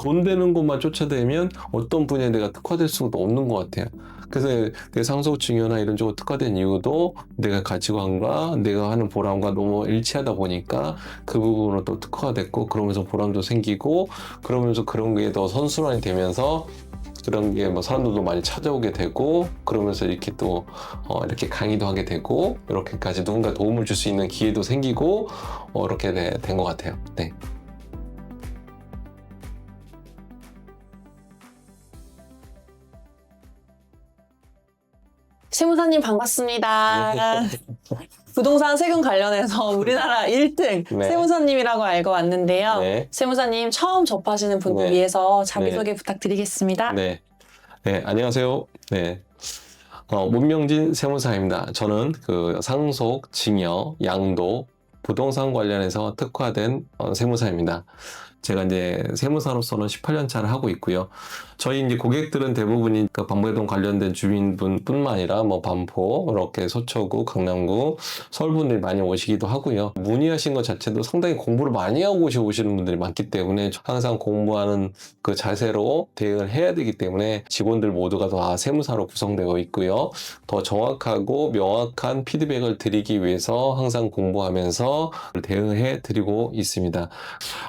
돈 되는 곳만 쫓아다니면 어떤 분야에 내가 특화될 수가 없는 것 같아요. 그래서 내 상속증여나 이런 쪽으로 특화된 이유도 내가 가치관과 내가 하는 보람과 너무 일치하다 보니까 그 부분으로 또 특화가 됐고, 그러면서 보람도 생기고, 그러면서 그런 게 더 선순환이 되면서 그런 게 뭐 사람들도 많이 찾아오게 되고, 그러면서 이렇게 또 이렇게 강의도 하게 되고, 이렇게까지 누군가 도움을 줄 수 있는 기회도 생기고, 이렇게 된 것 같아요. 네. 세무사님 반갑습니다. 부동산 세금 관련해서 우리나라 1등 네. 세무사님이라고 알고 왔는데요. 네. 세무사님 처음 접하시는 분을 네. 위해서 자기소개 부탁드리겠습니다. 네. 네, 안녕하세요. 네. 문명진 세무사입니다. 저는 그 상속, 증여, 양도, 부동산 관련해서 특화된 세무사입니다. 제가 이제 세무사로서는 18년 차를 하고 있고요. 저희 이제 고객들은 대부분이 그 방배동 관련된 주민분뿐만 아니라 뭐 반포, 이렇게 서초구, 강남구, 서울분들이 많이 오시기도 하고요. 문의하신 것 자체도 상당히 공부를 많이 하고 오시는 분들이 많기 때문에 항상 공부하는 그 자세로 대응을 해야 되기 때문에 직원들 모두가 다 세무사로 구성되어 있고요. 더 정확하고 명확한 피드백을 드리기 위해서 항상 공부하면서 대응해 드리고 있습니다.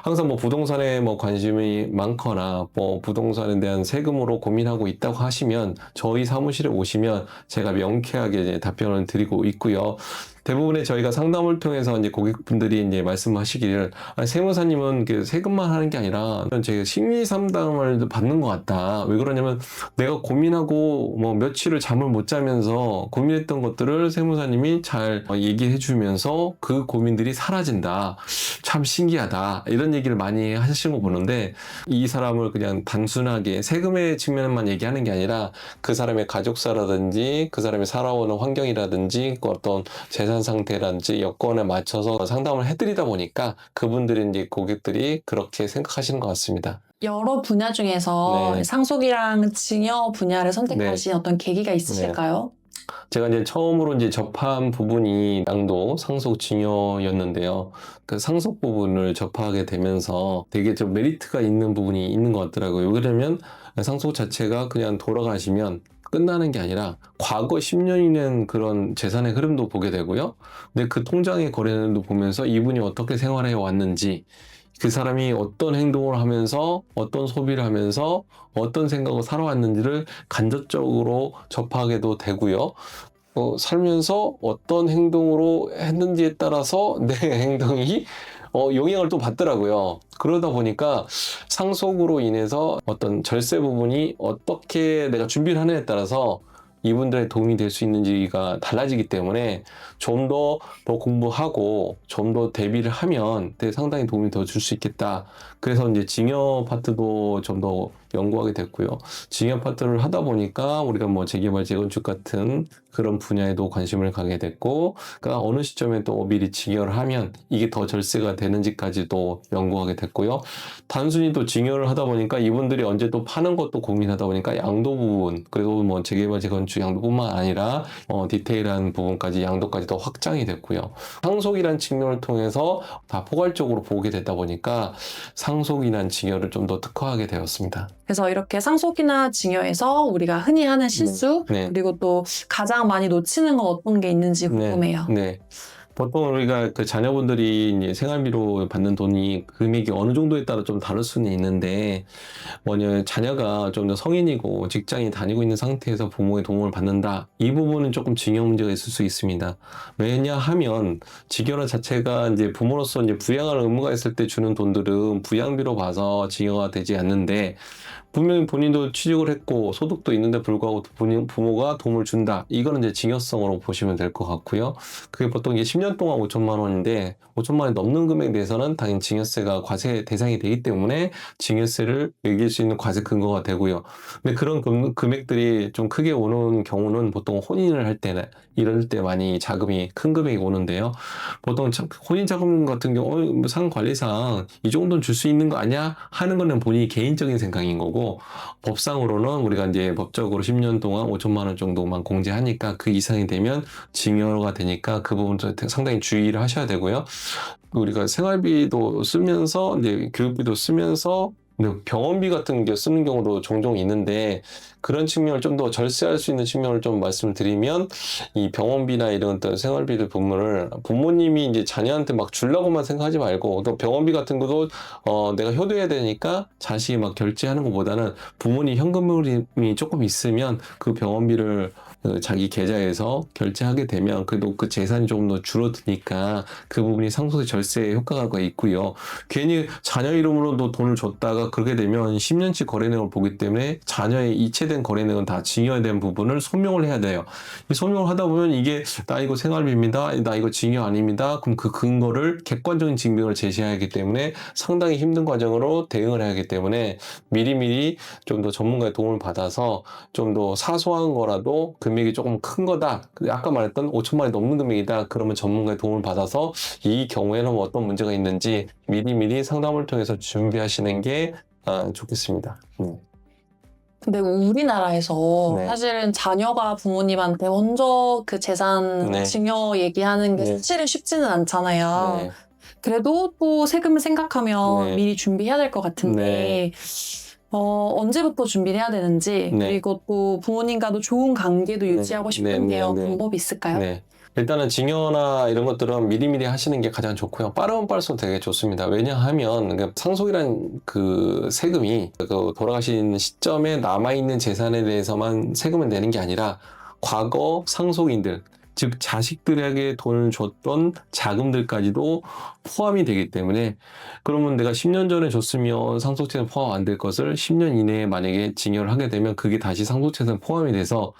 항상 뭐 부동산에 뭐 관심이 많거나 뭐 부동산에 대한 세금으로 고민하고 있다고 하시면 저희 사무실에 오시면 제가 명쾌하게 이제 답변을 드리고 있고요. 대부분의 저희가 상담을 통해서 이제 고객분들이 이제 말씀하시기를, 세무사님은 세금만 하는 게 아니라 제가 심리 상담을 받는 것 같다. 왜 그러냐면 내가 고민하고 뭐 며칠을 잠을 못 자면서 고민했던 것들을 세무사님이 잘 얘기해 주면서 그 고민들이 사라진다. 참 신기하다. 이런 얘기를 많이 하시는 거 보는데, 이 사람을 그냥 단순하게 세금의 측면만 얘기하는 게 아니라 그 사람의 가족사라든지 그 사람이 살아오는 환경이라든지 그 어떤 재산 상태라든지 여건에 맞춰서 상담을 해드리다 보니까 그분들이 이제 고객들이 그렇게 생각하시는 것 같습니다. 여러 분야 중에서 네. 상속이랑 증여 분야를 선택하신 어떤 계기가 있으실까요? 제가 이제 처음으로 이제 접한 부분이 양도 상속 증여였는데요. 그 상속 부분을 접하게 되면서 되게 좀 메리트가 있는 부분이 있는 것 같더라고요. 왜냐면 상속 자체가 그냥 돌아가시면 끝나는 게 아니라 과거 10년이 낸 그런 재산의 흐름도 보게 되고요. 근데 그 통장의 거래도 보면서 이분이 어떻게 생활해 왔는지, 그 사람이 어떤 행동을 하면서 어떤 소비를 하면서 어떤 생각을 살아왔는지를 간접적으로 접하게도 되고요. 살면서 어떤 행동으로 했는지에 따라서 내 행동이 영향을 또 받더라고요. 그러다 보니까 상속으로 인해서 어떤 절세 부분이 어떻게 내가 준비를 하느냐에 따라서 이분들의 도움이 될 수 있는지가 달라지기 때문에 좀 더 공부하고 좀 더 대비를 하면 상당히 도움이 더 줄 수 있겠다. 그래서 이제 증여 파트도 좀 더 연구하게 됐고요. 증여 파트를 하다 보니까 우리가 뭐 재개발, 재건축 같은 그런 분야에도 관심을 가게 됐고, 그러니까 어느 시점에 또 미리 증여를 하면 이게 더 절세가 되는지까지도 연구하게 됐고요. 단순히 또 증여를 하다 보니까 이분들이 언제 또 파는 것도 고민하다 보니까 양도 부분, 그리고 뭐 재개발, 재건축 양도뿐만 아니라 디테일한 부분까지 양도까지 더 확장이 됐고요. 상속이란 측면을 통해서 다 포괄적으로 보게 되다 보니까 상속이란 증여를 좀 더 특화하게 되었습니다. 그래서 이렇게 상속이나 증여에서 우리가 흔히 하는 실수, 네. 그리고 또 가장 많이 놓치는 건 어떤 게 있는지 궁금해요. 네. 보통 우리가 그 자녀분들이 이제 생활비로 받는 돈이 금액이 어느 정도에 따라 좀 다를 수는 있는데, 만약 자녀가 좀 더 성인이고 직장에 다니고 있는 상태에서 부모의 도움을 받는다, 이 부분은 조금 증여 문제가 있을 수 있습니다. 왜냐하면 증여 자체가 이제 부모로서 이제 부양할 의무가 있을 때 주는 돈들은 부양비로 봐서 증여가 되지 않는데, 분명히 본인도 취직을 했고 소득도 있는데 불구하고 부모가 도움을 준다. 이거는 이제 증여성으로 보시면 될 것 같고요. 그게 보통 이제 10년 동안 5천만 원인데 5천만 원이 넘는 금액에 대해서는 당연히 증여세가 과세 대상이 되기 때문에 증여세를 매길 수 있는 과세 근거가 되고요. 근데 그런 금액들이 좀 크게 오는 경우는 보통 혼인을 할 때는 이럴 때 많이 자금이 큰 금액이 오는데요. 보통 혼인 자금 같은 경우 상관리상 이 정도는 줄 수 있는 거 아니야? 하는 거는 본인이 개인적인 생각인 거고, 법상으로는 우리가 이제 법적으로 10년 동안 5천만 원 정도만 공제하니까 그 이상이 되면 증여가 되니까 그 부분도 상당히 주의를 하셔야 되고요. 우리가 생활비도 쓰면서 이제 교육비도 쓰면서 근데 병원비 같은 게 쓰는 경우도 종종 있는데 그런 측면을 좀 더 절세할 수 있는 측면을 좀 말씀드리면 이 병원비나 이런 어떤 생활비들 부분을 부모님이 이제 자녀한테 막 주려고만 생각하지 말고 또 병원비 같은 것도 내가 효도해야 되니까 자식이 막 결제하는 것보다는 부모님 현금흐름이 조금 있으면 그 병원비를 자기 계좌에서 결제하게 되면 그래도 그 재산이 조금 더 줄어드니까 그 부분이 상속세 절세 효과가 있고요. 괜히 자녀 이름으로도 돈을 줬다가 그렇게 되면 10년치 거래내역을 보기 때문에 자녀의 이체된 거래내역은 다 증여에 대한 부분을 소명을 해야 돼요. 이 소명을 하다 보면 이게 나 이거 생활비입니다. 나 이거 증여 아닙니다. 그럼 그 근거를 객관적인 증명을 제시해야 하기 때문에 상당히 힘든 과정으로 대응을 해야 하기 때문에 미리미리 좀 더 전문가의 도움을 받아서 좀 더 사소한 거라도 금액이 조금 큰 거다. 아까 말했던 5천만 원이 넘는 금액이다. 그러면 전문가의 도움을 받아서 이 경우에는 어떤 문제가 있는지 미리미리 상담을 통해서 준비하시는 게 좋겠습니다. 근데 우리나라에서 네. 사실은 자녀가 부모님한테 먼저 그 재산 네. 증여 얘기하는 게 네. 사실은 쉽지는 않잖아요. 네. 그래도 또 세금을 생각하면 네. 미리 준비해야 될 것 같은데 언제부터 준비를 해야 되는지 네. 그리고 또 부모님과도 좋은 관계도 유지하고 싶은데요. 네. 방법이 있을까요? 네. 일단은 증여나 이런 것들은 미리미리 하시는 게 가장 좋고요. 빠르면 빠를수록 되게 좋습니다. 왜냐하면 상속이란 그 세금이 그 돌아가신 시점에 남아있는 재산에 대해서만 세금을 내는 게 아니라 과거 상속인들, 즉 자식들에게 돈을 줬던 자금들까지도 포함이 되기 때문에 그러면 내가 10년 전에 줬으면 상속세는 포함 안 될 것을 10년 이내에 만약에 증여를 하게 되면 그게 다시 상속세는 포함이 돼서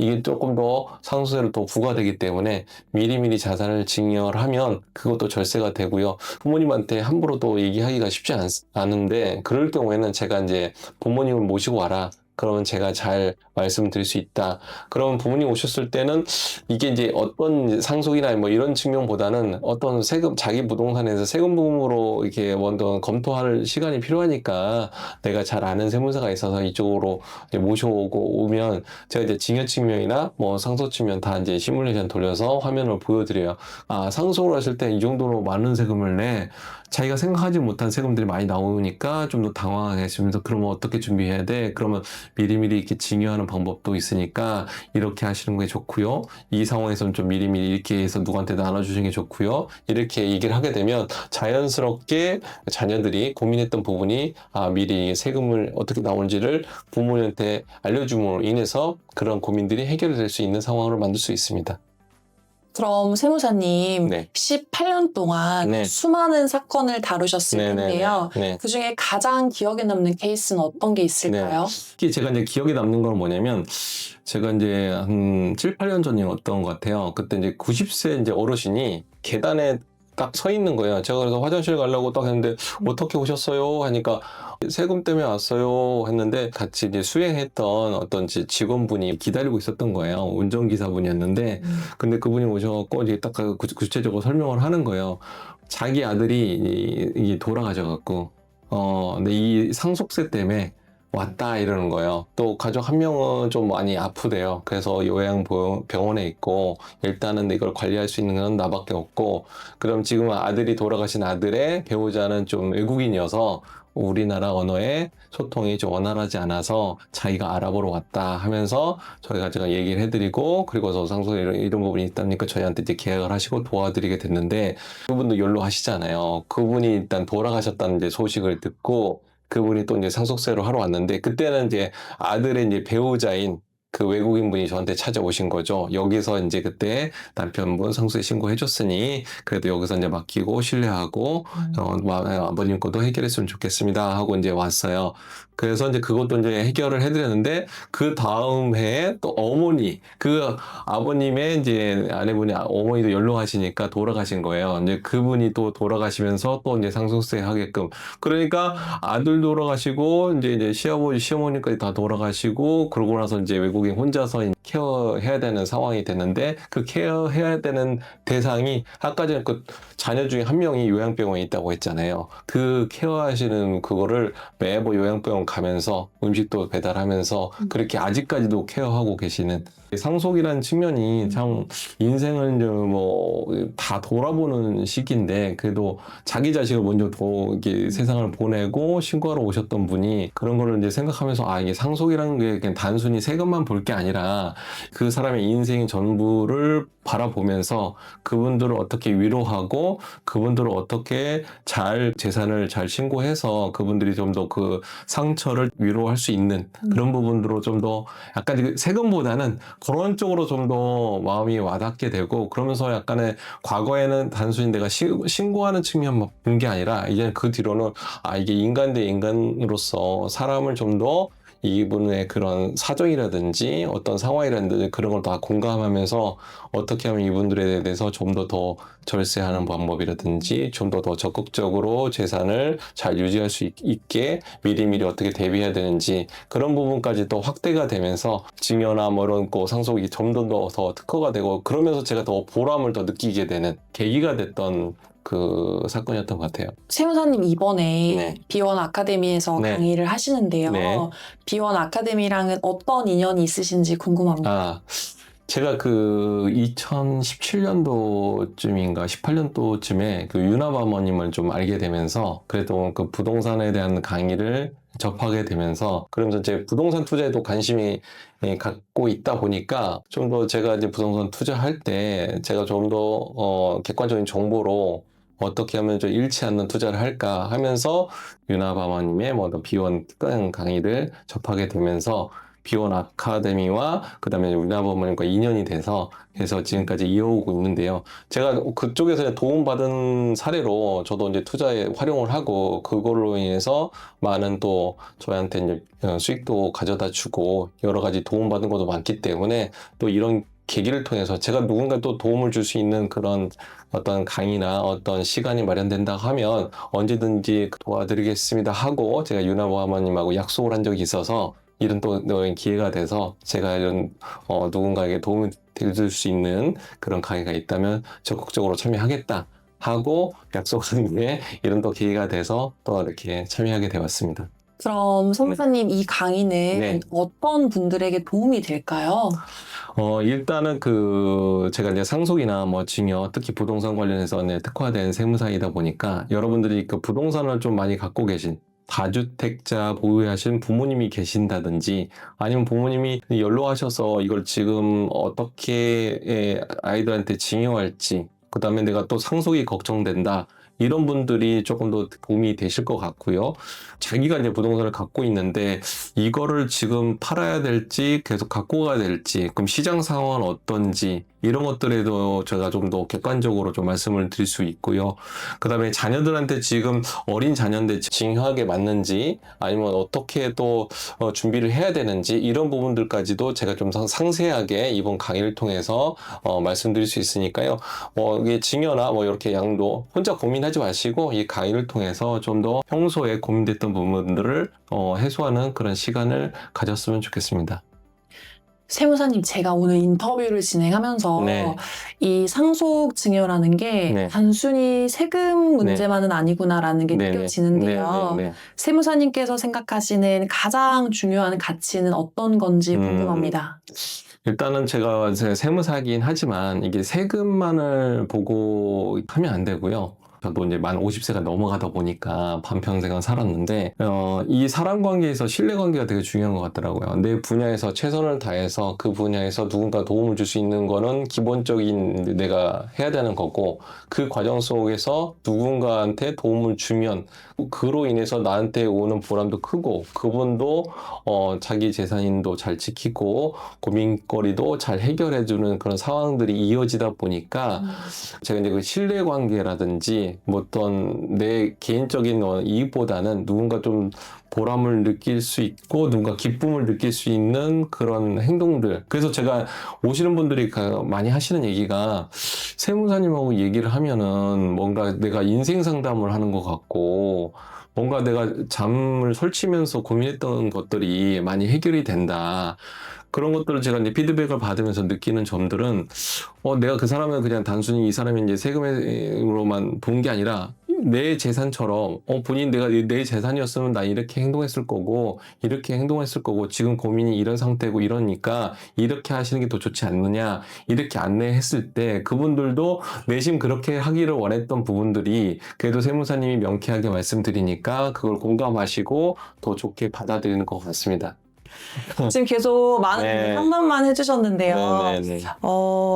이게 조금 더 상속세를 더 부과되기 때문에 미리미리 자산을 증여를 하면 그것도 절세가 되고요. 부모님한테 함부로 또 얘기하기가 쉽지 않은데 그럴 경우에는 제가 이제 부모님을 모시고 와라. 그러면 제가 잘 말씀드릴 수 있다. 그러면 부모님 오셨을 때는 이게 이제 어떤 상속이나 뭐 이런 측면보다는 어떤 세금, 자기 부동산에서 세금 부분으로 이렇게 먼저 검토할 시간이 필요하니까 내가 잘 아는 세무사가 있어서 이쪽으로 이제 모셔오고 오면 제가 이제 증여 측면이나 뭐 상속 측면 다 이제 시뮬레이션 돌려서 화면을 보여드려요. 아, 상속을 하실 때 이 정도로 많은 세금을 내. 자기가 생각하지 못한 세금들이 많이 나오니까 좀 더 당황하게 하시면서 그러면 어떻게 준비해야 돼? 그러면 미리미리 이렇게 증여하는 방법도 있으니까 이렇게 하시는 게 좋고요. 이 상황에서는 좀 미리미리 이렇게 해서 누구한테 나눠주시는 게 좋고요. 이렇게 얘기를 하게 되면 자연스럽게 자녀들이 고민했던 부분이 미리 세금을 어떻게 나오는지를 부모님한테 알려줌으로 인해서 그런 고민들이 해결될 수 있는 상황을 만들 수 있습니다. 그럼 세무사님 네. 18년 동안 네. 수많은 사건을 다루셨을 텐데요. 네. 그중에 가장 기억에 남는 케이스는 어떤 게 있을까요? 특히 제가 이제 기억에 남는 건 뭐냐면 제가 이제 한 7, 8년 전이었던 것 같아요. 그때 이제 90세 이제 어르신이 계단에 딱 서 있는 거예요. 제가 그래서 화장실 가려고 딱 했는데 어떻게 오셨어요? 하니까 세금 때문에 왔어요 했는데 같이 이제 수행했던 어떤 직원분이 기다리고 있었던 거예요. 운전기사분이었는데 근데 그분이 오셔갖고 이제 딱 구체적으로 설명을 하는 거예요. 자기 아들이 이게 돌아가셔갖고 근데 이 상속세 때문에 왔다 이러는 거예요. 또 가족 한 명은 좀 많이 아프대요. 그래서 요양병원에 있고 일단은 이걸 관리할 수 있는 건 나밖에 없고 그럼 지금 아들이 돌아가신 아들의 배우자는 좀 외국인이어서 우리나라 언어에 소통이 좀 원활하지 않아서 자기가 알아보러 왔다 하면서 제가 얘기를 해드리고 그리고서 상속에 이런 부분이 있다니까 저희한테 이제 계약을 하시고 도와드리게 됐는데 그분도 연로하시잖아요. 그분이 일단 돌아가셨다는 이제 소식을 듣고 그분이 또 이제 상속세로 하러 왔는데 그때는 이제 아들의 이제 배우자인 그 외국인 분이 저한테 찾아오신 거죠. 여기서 이제 그때 남편분 상속세 신고해줬으니 그래도 여기서 이제 맡기고 신뢰하고 아버님 것도 해결했으면 좋겠습니다 하고 이제 왔어요. 그래서 이제 그것도 이제 해결을 해드렸는데 그 다음 해에 또 어머니 그 아버님의 이제 아내분이 어머니도 연로하시니까 돌아가신 거예요. 이제 그분이 또 돌아가시면서 또 이제 상속세 하게끔 그러니까 아들 돌아가시고 이제 시아버지 시어머니까지 다 돌아가시고 그러고 나서 이제 외국인 혼자서 케어해야 되는 상황이 됐는데 그 케어해야 되는 대상이 아까 전에 그 자녀 중에 한 명이 요양병원에 있다고 했잖아요. 그 케어하시는 그거를 매번 요양병원 가면서 음식도 배달하면서 그렇게 아직까지도 케어하고 계시는 상속이라는 측면이 참 인생을 이제 뭐 다 돌아보는 시기인데 그래도 자기 자식을 먼저 이렇게 세상을 보내고 신고하러 오셨던 분이 그런 거를 이제 생각하면서 이게 상속이라는 게 그냥 단순히 세금만 볼 게 아니라 그 사람의 인생 전부를 바라보면서 그분들을 어떻게 위로하고 그분들을 어떻게 잘 재산을 잘 신고해서 그분들이 좀 더 그 상처를 위로할 수 있는 그런 부분으로 좀 더 약간 세금보다는 그런 쪽으로 좀 더 마음이 와닿게 되고 그러면서 약간의 과거에는 단순히 내가 신고하는 측면만 본 게 아니라 이제 그 뒤로는 이게 인간 대 인간으로서 사람을 좀 더 이분의 그런 사정이라든지 어떤 상황이라든지 그런 걸 다 공감하면서 어떻게 하면 이분들에 대해서 좀 더 절세하는 방법이라든지 좀 더 적극적으로 재산을 잘 유지할 수 있게 미리미리 어떻게 대비해야 되는지 그런 부분까지 또 확대가 되면서 증여나 뭐 이런 거 상속이 좀 더 특허가 되고 그러면서 제가 더 보람을 더 느끼게 되는 계기가 됐던 그 사건이었던 것 같아요. 세무사님 이번에 네. B1 아카데미에서 네. 강의를 하시는데요. 네. B1 아카데미랑은 어떤 인연이 있으신지 궁금합니다. 제가 그 2017년도쯤인가 18년도쯤에 그 윤합 어머님을 좀 알게 되면서 그래도 그 부동산에 대한 강의를 접하게 되면서 그러면서 제 부동산 투자에도 관심이 갖고 있다 보니까 좀 더 제가 이제 부동산 투자할 때 제가 좀 더 객관적인 정보로 어떻게 하면 좀 잃지 않는 투자를 할까 하면서 윤합 어머님의 뭐 B1 특강 강의를 접하게 되면서 B1 아카데미와 그다음에 윤합어머님과 인연이 돼서 해서 지금까지 이어오고 있는데요. 제가 그쪽에서 도움받은 사례로 저도 이제 투자에 활용을 하고 그걸로 인해서 많은 또 저희한테 이제 수익도 가져다 주고 여러 가지 도움받은 것도 많기 때문에 또 이런 계기를 통해서 제가 누군가 또 도움을 줄 수 있는 그런 어떤 강의나 어떤 시간이 마련된다 하면 언제든지 도와드리겠습니다 하고 제가 윤합어머님하고 약속을 한 적이 있어서 이런 또 기회가 돼서 제가 이런 누군가에게 도움을 드릴 수 있는 그런 강의가 있다면 적극적으로 참여하겠다 하고 약속한 게 이런 또 기회가 돼서 또 이렇게 참여하게 되었습니다. 그럼 세무사님 이 강의는 네. 어떤 분들에게 도움이 될까요? 일단은 제가 이제 상속이나 뭐 증여, 특히 부동산 관련해서 특화된 세무사이다 보니까 여러분들이 그 부동산을 좀 많이 갖고 계신 다주택자 보유하신 부모님이 계신다든지 아니면 부모님이 연로하셔서 이걸 지금 어떻게 아이들한테 증여할지 그 다음에 내가 또 상속이 걱정된다. 이런 분들이 조금 더 도움이 되실 것 같고요. 자기가 이제 부동산을 갖고 있는데 이거를 지금 팔아야 될지 계속 갖고 가야 될지 그럼 시장 상황은 어떤지 이런 것들에도 제가 좀 더 객관적으로 좀 말씀을 드릴 수 있고요. 그 다음에 자녀들한테 지금 어린 자녀인데 증여하게 맞는지 아니면 어떻게 또 준비를 해야 되는지 이런 부분들까지도 제가 좀 상세하게 이번 강의를 통해서 말씀드릴 수 있으니까요. 이게 증여나 뭐 이렇게 양도 혼자 고민하지 마시고 이 강의를 통해서 좀 더 평소에 고민됐던 부분들을 해소하는 그런 시간을 가졌으면 좋겠습니다. 세무사님, 제가 오늘 인터뷰를 진행하면서 네. 이 상속 증여라는 게 네. 단순히 세금 문제만은 아니구나라는 게 네네. 느껴지는데요. 네네. 세무사님께서 생각하시는 가장 중요한 가치는 어떤 건지 궁금합니다. 일단은 제가 세무사긴 하지만 이게 세금만을 보고 하면 안 되고요. 저도 이제 만 50세가 넘어가다 보니까 반평생을 살았는데 이 사람 관계에서 신뢰 관계가 되게 중요한 것 같더라고요. 내 분야에서 최선을 다해서 그 분야에서 누군가 도움을 줄 수 있는 거는 기본적인 내가 해야 되는 거고 그 과정 속에서 누군가한테 도움을 주면 그로 인해서 나한테 오는 보람도 크고 그분도 자기 재산인도 잘 지키고 고민거리도 잘 해결해주는 그런 상황들이 이어지다 보니까 제가 이제 그 신뢰 관계라든지 뭐 어떤 내 개인적인 이익보다는 누군가 좀 보람을 느낄 수 있고 누군가 기쁨을 느낄 수 있는 그런 행동들. 그래서 제가 오시는 분들이 많이 하시는 얘기가 세무사님하고 얘기를 하면은 뭔가 내가 인생 상담을 하는 것 같고 뭔가 내가 잠을 설치면서 고민했던 것들이 많이 해결이 된다. 그런 것들을 제가 이제 피드백을 받으면서 느끼는 점들은 내가 그 사람을 그냥 단순히 이 사람이 이제 세금으로만 본 게 아니라 내 재산처럼 본인 내가 내 재산이었으면 나 이렇게 행동했을 거고 이렇게 행동했을 거고 지금 고민이 이런 상태고 이러니까 이렇게 하시는 게 더 좋지 않느냐 이렇게 안내했을 때 그분들도 내심 그렇게 하기를 원했던 부분들이 그래도 세무사님이 명쾌하게 말씀드리니까 그걸 공감하시고 더 좋게 받아들이는 것 같습니다. 지금 계속 많은 네. 상담만 해주셨는데요. 네네네.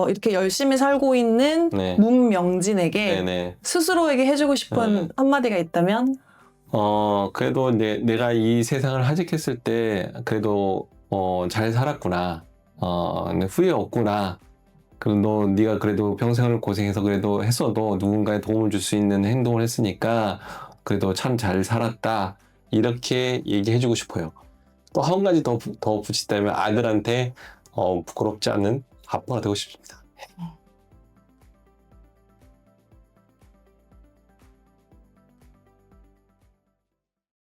이렇게 열심히 살고 있는 네. 문명진에게 네네. 스스로에게 해주고 싶은 한마디가 있다면? 그래도 이제 내가 이 세상을 하직했을 때 그래도 잘 살았구나. 근데 후회 없구나. 그리고 네가 그래도 평생을 고생해서 그래도 했어도 누군가에 도움을 줄 수 있는 행동을 했으니까 그래도 참 잘 살았다. 이렇게 얘기해주고 싶어요. 또 한 가지 더 붙이다면 아들한테 부끄럽지 않은 아빠가 되고 싶습니다.